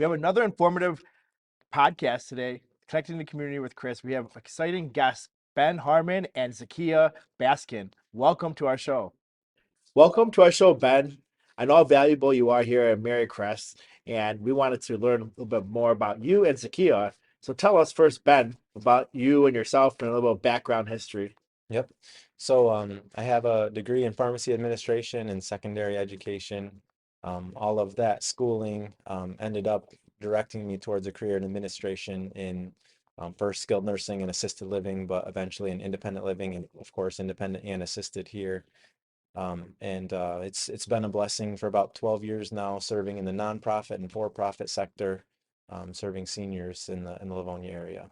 We have another informative podcast today, Connecting the Community with Chris. We have exciting guests, Ben Harmon and Zakia Baskin. Welcome to our show. Welcome to our show, Ben. I know how valuable you are here at MaryCrest, and we wanted to learn a little bit more about you and Zakia. So tell us first, Ben, about you and yourself and a little background history. Yep. So I have a degree in pharmacy administration and secondary education. All of that schooling ended up directing me towards a career in administration in first skilled nursing and assisted living, but eventually in independent living and of course independent and assisted here. And it's been a blessing for about 12 years now, serving in the nonprofit and for-profit sector, serving seniors in the Livonia area.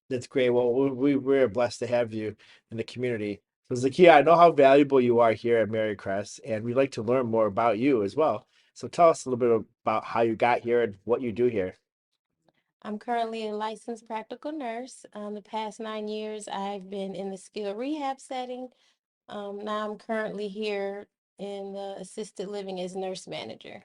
That's great. Well, we're blessed to have you in the community. So, Zakia, I know how valuable you are here at MaryCrest, and we'd like to learn more about you as well. So, tell us a little bit about how you got here and what you do here. I'm currently a licensed practical nurse. The past 9 years, I've been in the skilled rehab setting. Now I'm currently here in the assisted living as nurse manager.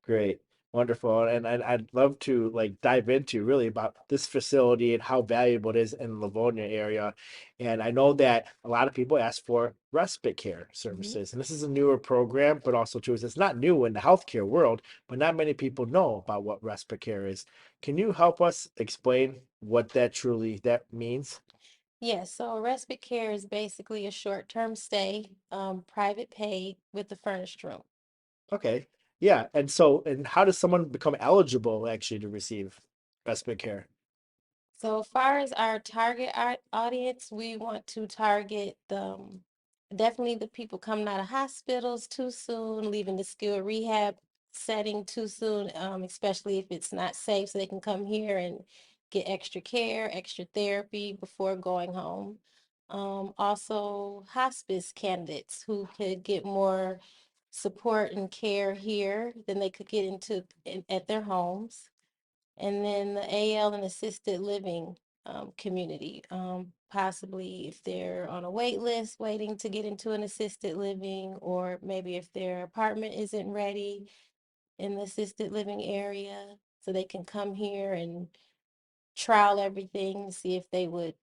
Great, wonderful, and I'd love to like dive into really about this facility and how valuable it is in the Livonia area. And I know that a lot of people ask for respite care Mhm. services, and this is a newer program, but also too is it's not new in the healthcare world, but not many people know about what respite care is. Can you help us explain what that truly that means? Yes, so a respite care is basically a short-term stay, private paid with a furnished room. Okay, yeah, and so and how does someone become eligible actually to receive respite care? So as far as our target audience, we want to target definitely the people coming out of hospitals too soon, leaving the skilled rehab setting too soon, especially if it's not safe, so they can come here and get extra care, extra therapy before going home. Also hospice candidates who could get more support and care here than they could get at their homes. And then the AL and assisted living community, possibly if they're on a wait list waiting to get into an assisted living, or maybe if their apartment isn't ready in the assisted living area, so they can come here and trial everything, see if they would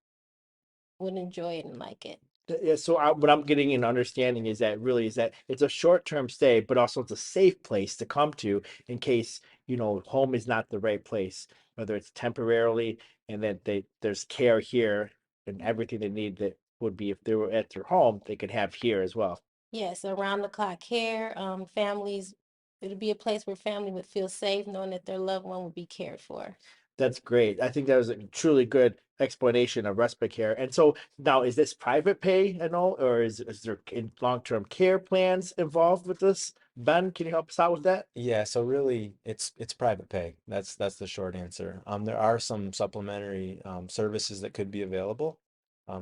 enjoy it and like it. Yeah, so what I'm getting an understanding is that really is that it's a short-term stay, but also it's a safe place to come to in case, home is not the right place, whether it's temporarily and that there's care here and everything they need that would be if they were at their home, they could have here as well. Yes, around the clock care, families, it'll be a place where family would feel safe knowing that their loved one would be cared for. That's great. I think that was a truly good explanation of respite care. And so now is this private pay and all, or is there long-term care plans involved with this? Ben, can you help us out with that? Yeah, so really it's private pay. That's the short answer. There are some supplementary services that could be available.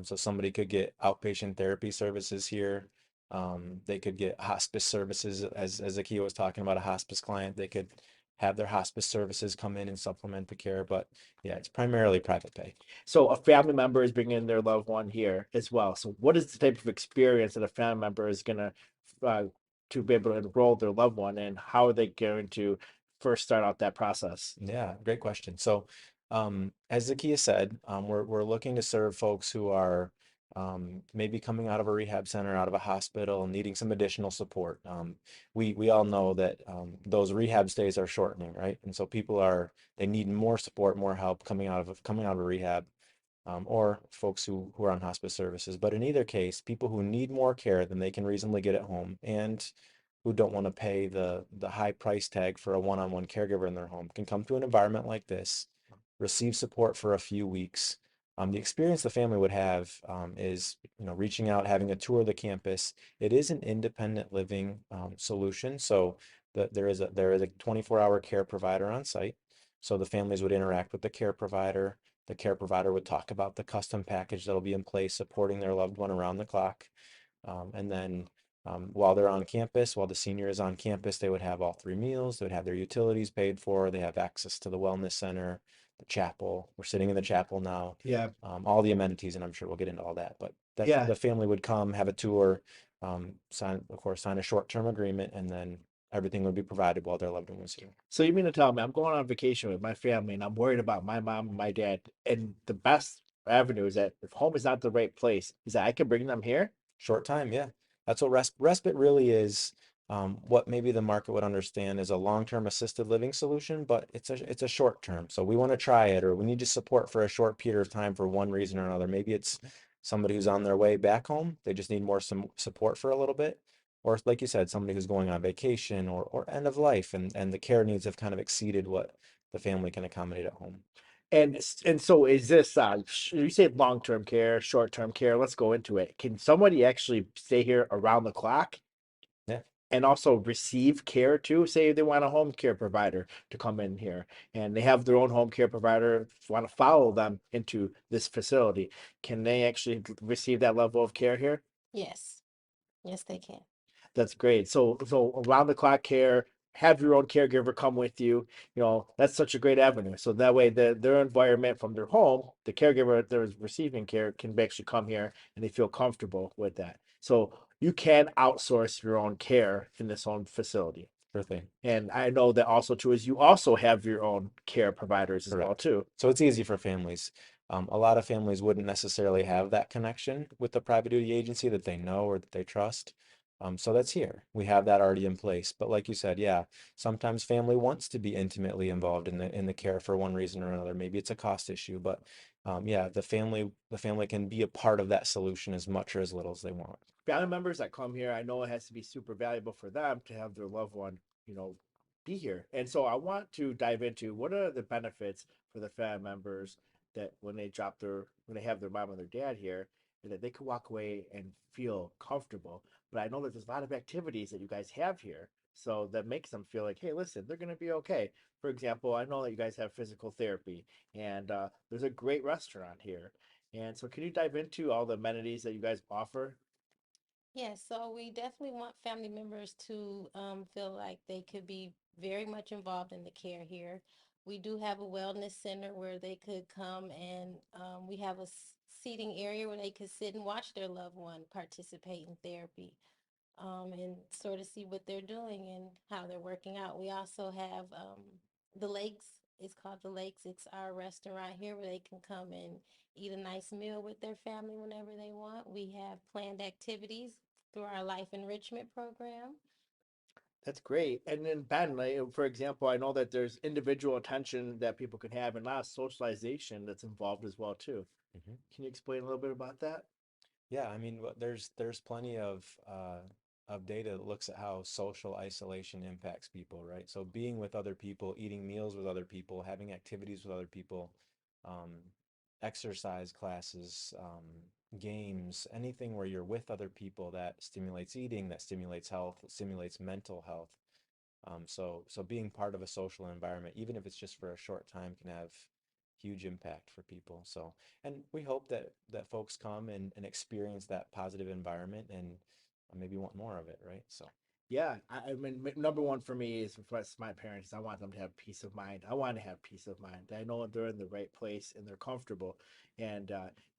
So somebody could get outpatient therapy services here. They could get hospice services as Akia was talking about a hospice client. They could have their hospice services come in and supplement the care, but yeah, it's primarily private pay. So a family member is bringing their loved one here as well. So what is the type of experience that a family member is gonna uh, to be able to enroll their loved one, and how are they going to first start out that process? Yeah, great question. So, as Zakia said, we're looking to serve folks who are maybe coming out of a rehab center, out of a hospital, needing some additional support. We all know that those rehab stays are shortening, right? And so they need more support, more help coming out of a rehab, or folks who are on hospice services. But in either case, people who need more care than they can reasonably get at home and who don't want to pay the high price tag for a one-on-one caregiver in their home can come to an environment like this, receive support for a few weeks. The experience the family would have is, reaching out, having a tour of the campus. It is an independent living solution, so there is a 24-hour care provider on site. So the families would interact with the care provider. The care provider would talk about the custom package that'll be in place, supporting their loved one around the clock. And then while they're on campus, while the senior is on campus, they would have all three meals. They would have their utilities paid for. They have access to the wellness center, the chapel. We're sitting in the chapel now. Yeah, All the amenities, and I'm sure we'll get into all that. But yeah. the family would come, have a tour, of course, sign a short-term agreement, and then everything would be provided while their loved one was here. So you mean to tell me I'm going on vacation with my family and I'm worried about my mom and my dad, and the best avenue is that if home is not the right place, is that I can bring them here? Short time, yeah. That's what respite really is. What maybe the market would understand is a long-term assisted living solution, but it's a short term. So we want to try it, or we need to support for a short period of time for one reason or another. Maybe it's somebody who's on their way back home. They just need more some support for a little bit. Or like you said, somebody who's going on vacation or end of life, and the care needs have kind of exceeded what the family can accommodate at home. And so is this you say long-term care, short-term care? Let's go into it. Can somebody actually stay here around the clock Yeah. and also receive care too? Say they want a home care provider to come in here and they have their own home care provider, want to follow them into this facility. Can they actually receive that level of care here? Yes, yes, they can. That's great. So around the clock care, have your own caregiver come with you. That's such a great avenue. So that way their environment from their home, the caregiver that is receiving care can actually come here and they feel comfortable with that. So you can outsource your own care in this own facility. Sure thing. And I know that also too is you also have your own care providers as well Correct. too. So it's easy for families. A lot of families wouldn't necessarily have that connection with the private duty agency that they know or that they trust. So that's here. We have that already in place. But like you said, yeah, sometimes family wants to be intimately involved in the care for one reason or another. Maybe it's a cost issue, but yeah, the family can be a part of that solution as much or as little as they want. Family members that come here, I know it has to be super valuable for them to have their loved one, you know, be here. And so I want to dive into what are the benefits for the family members that when they have their mom and their dad here, and that they can walk away and feel comfortable. But I know that there's a lot of activities that you guys have here. So that makes them feel like, hey, listen, they're going to be okay. For example, I know that you guys have physical therapy, and there's a great restaurant here. And so, can you dive into all the amenities that you guys offer? Yes, so we definitely want family members to feel like they could be very much involved in the care here. We do have a wellness center where they could come, and we have a seating area where they could sit and watch their loved one participate in therapy, and sort of see what they're doing and how they're working out. We also have the Lakes. It's called the Lakes. It's our restaurant here where they can come and eat a nice meal with their family whenever they want. We have planned activities through our life enrichment program. That's great. And then Ben, like, for example, I know that there's individual attention that people can have and a lot of socialization that's involved as well too. Mhm. Can you explain a little bit about that? Yeah, I mean, there's plenty of data that looks at how social isolation impacts people, right? So being with other people, eating meals with other people, having activities with other people, um, exercise classes, games, anything where you're with other people that stimulates eating, that stimulates health, that stimulates mental health. So being part of a social environment, even if it's just for a short time, can have huge impact for people. So, and we hope that folks come and experience that positive environment and maybe want more of it, right? So, Yeah, I mean, number one for me is with my parents. I want them to have peace of mind. I want to have peace of mind. I know they're in the right place and they're comfortable. And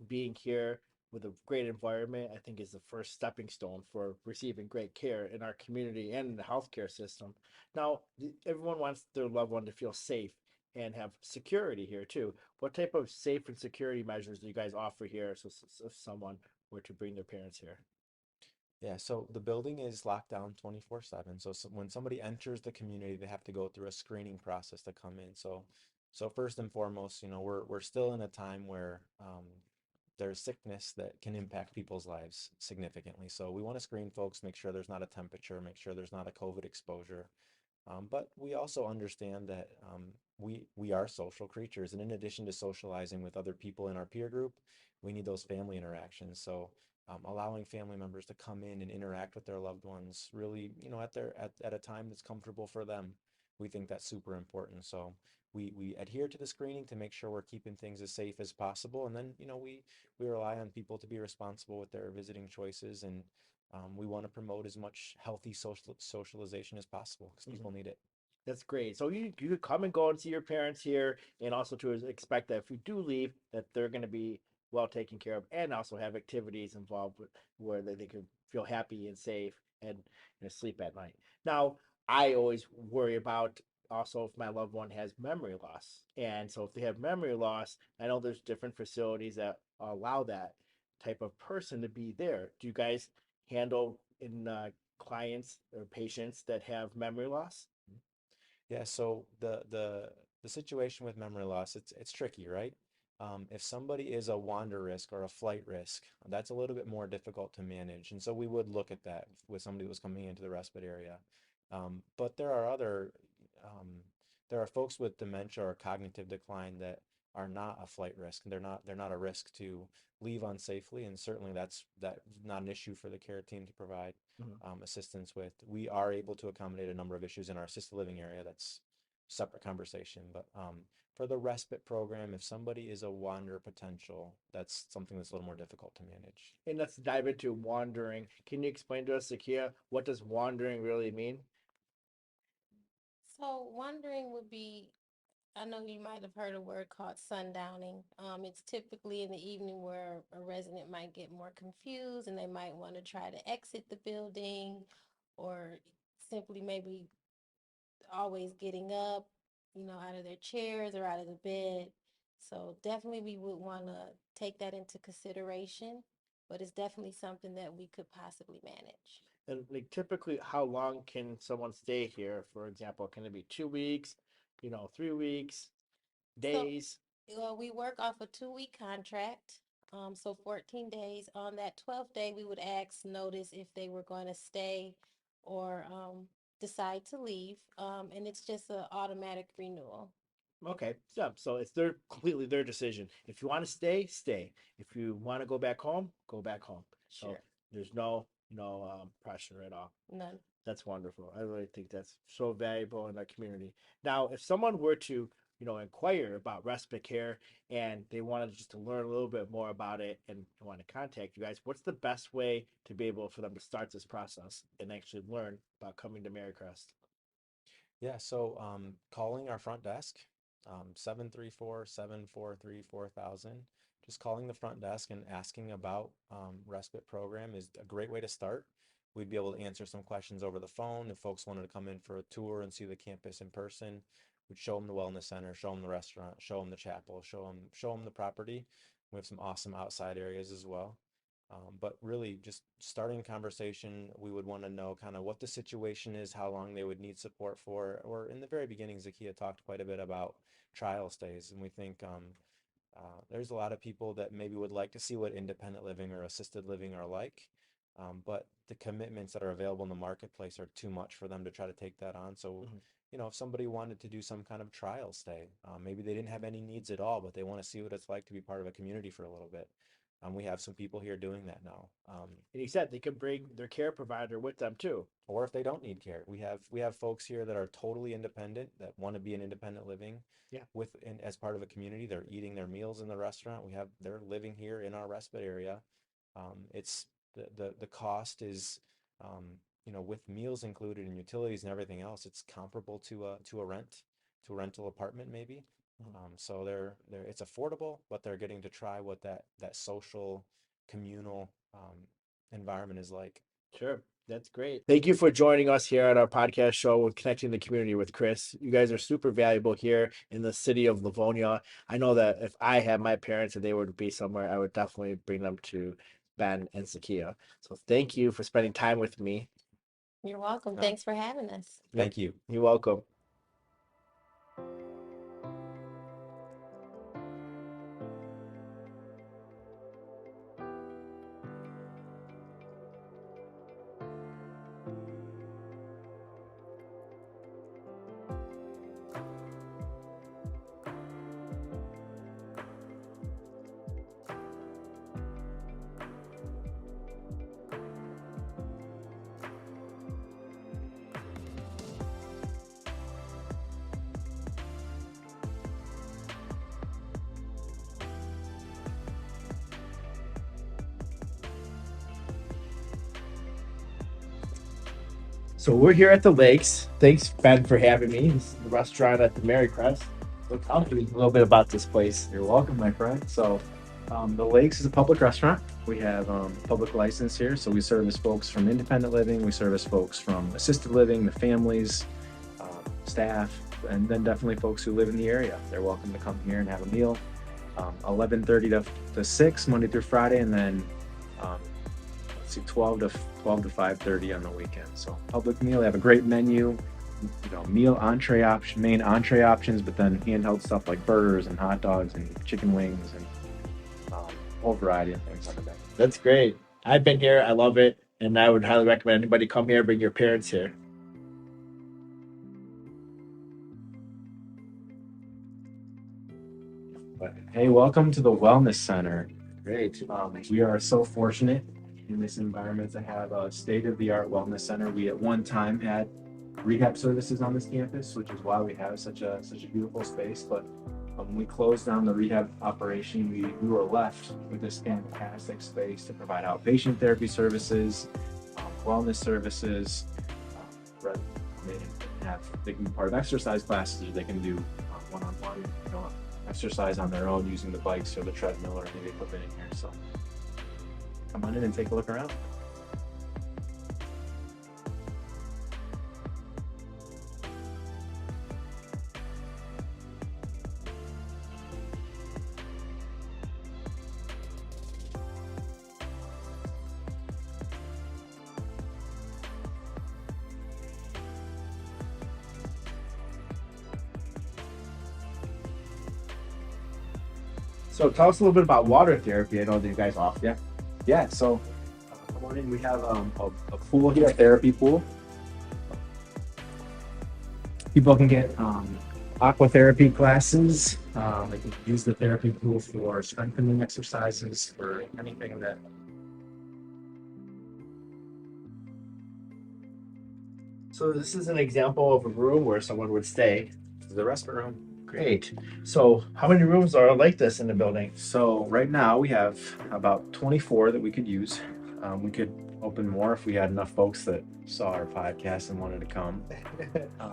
being here with a great environment, I think, is the first stepping stone for receiving great care in our community and in the healthcare system. Now, everyone wants their loved one to feel safe and have security here too. What type of safe and security measures do you guys offer here so if someone were to bring their parents here? yeah, so the building is locked down 24/7. So when somebody enters the community, they have to go through a screening process to come in. So first and foremost, we're still in a time where there's sickness that can impact people's lives significantly. So we want to screen folks, make sure there's not a temperature, make sure there's not a COVID exposure. But we also understand that we are social creatures, and in addition to socializing with other people in our peer group, we need those family interactions. So allowing family members to come in and interact with their loved ones, really, at a time that's comfortable for them, we think that's super important. So we adhere to the screening to make sure we're keeping things as safe as possible, and then we rely on people to be responsible with their visiting choices and we want to promote as much healthy socialization as possible because Mhm. people need it. That's great. So you could come and go and see your parents here, and also to expect that if you do leave, that they're going to be well taken care of, and also have activities involved with, where they can feel happy and safe and sleep at night. Now, I always worry about also if my loved one has memory loss. And so if they have memory loss, I know there's different facilities that allow that type of person to be there. Do you guys handle in clients or patients that have memory loss? Yeah, so the situation with memory loss, it's tricky, right? If somebody is a wander risk or a flight risk, that's a little bit more difficult to manage. And so we would look at that with somebody who was coming into the respite area. But um, there are folks with dementia or cognitive decline that are not a flight risk. They're not a risk to leave unsafely, and certainly that's not an issue for the care team to provide Mhm. assistance with. We are able to accommodate a number of issues in our assisted living area. That's separate conversation. But for the respite program, if somebody is a wander potential, that's something that's a little more difficult to manage. And let's dive into wandering. Can you explain to us, Zakia, what does wandering really mean? So wandering would be, I know you might have heard a word called sundowning. It's typically in the evening where a resident might get more confused and they might want to try to exit the building or simply maybe always getting up, out of their chairs or out of the bed. So definitely we would want to take that into consideration, but it's definitely something that we could possibly manage. And like typically, how long can someone stay here? For example, can it be 2 weeks, 3 weeks, So days? we work off a 2-week contract. So 14 days. On that 12th day, we would ask notice if they were going to stay or decide to leave. And it's just an automatic renewal. Okay, yeah. So it's their completely their decision. If you want to stay, stay. If you want to go back home, go back home. So Sure. there's no pressure at all. None. That's wonderful. I really think that's so valuable in our community. Now, if someone were to, inquire about respite care and they wanted just to learn a little bit more about it and want to contact you guys, what's the best way to be able for them to start this process and actually learn about coming to MaryCrest? Yeah, so calling our front desk, 734-743-4000. Just calling the front desk and asking about respite program is a great way to start. We'd be able to answer some questions over the phone. If folks wanted to come in for a tour and see the campus in person, we'd show them the wellness center, show them the restaurant, show them the chapel, show them the property. We have some awesome outside areas as well. But really, just starting a conversation, we would want to know kind of what the situation is, how long they would need support for. Or in the very beginning, Zakia talked quite a bit about trial stays, and we think there's a lot of people that maybe would like to see what independent living or assisted living are like, but the commitments that are available in the marketplace are too much for them to try to take that on. So, Mhm. if somebody wanted to do some kind of trial stay, maybe they didn't have any needs at all, but they want to see what it's like to be part of a community for a little bit. We have some people here doing that now. And he said they could bring their care provider with them too. Or if they don't need care, we have folks here that are totally independent that want to be in independent living Yeah, as part of a community. They're eating their meals in the restaurant. They're living here in our respite area. It's the cost is with meals included and utilities and everything else, it's comparable to a rental apartment maybe. Mhm. So it's affordable, but they're getting to try what that social communal environment is like. Sure. That's great. Thank you for joining us here on our podcast show with Connecting the Community with Chris. You guys are super valuable here in the city of Livonia. I know that if I had my parents and they were to be somewhere, I would definitely bring them to Ben and Zakia. So thank you for spending time with me. You're welcome. Uh, Thanks for having us. Yep. Thank you. You're welcome. So we're here at the lakes. Thanks, Ben, for having me. This is the restaurant at the MaryCrest. So tell me a little bit about this place. You're welcome, my friend. So The Lakes is a public restaurant. We have public license here, so we service folks from independent living. We service folks from assisted living, the families, staff, and then definitely folks who live in the area. They're welcome to come here and have a meal. 11:30 to 6 Monday through Friday, and then um, 12 to 5:30 on the weekend. So public meal. They have a great menu. Meal entree option, main entree options, but then handheld stuff like burgers and hot dogs and chicken wings and whole variety of things on the menu. That's great. I've been here. I love it. And I would highly recommend anybody come here, bring your parents here. But hey, welcome to the Wellness Center. Great. We are so fortunate in this environment to have a state-of-the-art wellness center. We at one time had rehab services on this campus, which is why we have such a beautiful space. But when we closed down the rehab operation, we were left with this fantastic space to provide outpatient therapy services, wellness services. They can be part of exercise classes, or they can do one-on-one, exercise on their own using the bikes or the treadmill or any equipment in here. So come on in and take a look around. So tell us a little bit about water therapy. I know that you guys offer. Yeah. So come on in. We have a pool here, a therapy pool. People can get aqua therapy classes. They can use the therapy pool for strengthening exercises, for anything that. So this is an example of a room where someone would stay. This is the respite room. Great. So how many rooms are like this in the building? So right now we have about 24 that we could use. We could open more if we had enough folks that saw our podcast and wanted to come.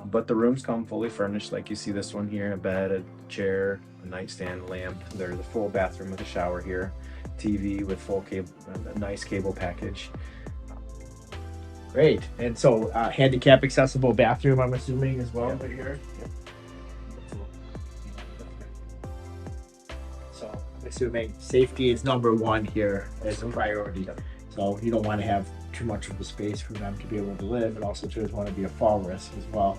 But the rooms come fully furnished, like you see this one here: a bed, a chair, a nightstand, lamp. There's a full bathroom with a shower here, TV with full cable, a nice cable package. Great. And so handicap accessible bathroom, I'm assuming, as well, Yep. right here. Yep. So I'm assuming safety is number one here as a priority. So you don't want to have too much of a space for them to be able to live, and also too, want to be a fall risk as well.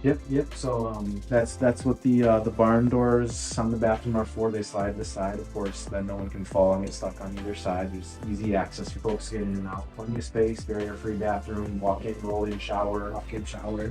Yep. So that's what the barn doors on the bathroom are for. They slide to the side, of course. Then no one can fall and get stuck on either side. There's easy access for folks to get in and out. Plenty of space, barrier-free bathroom, walk-in, roll-in shower, Walk-in shower.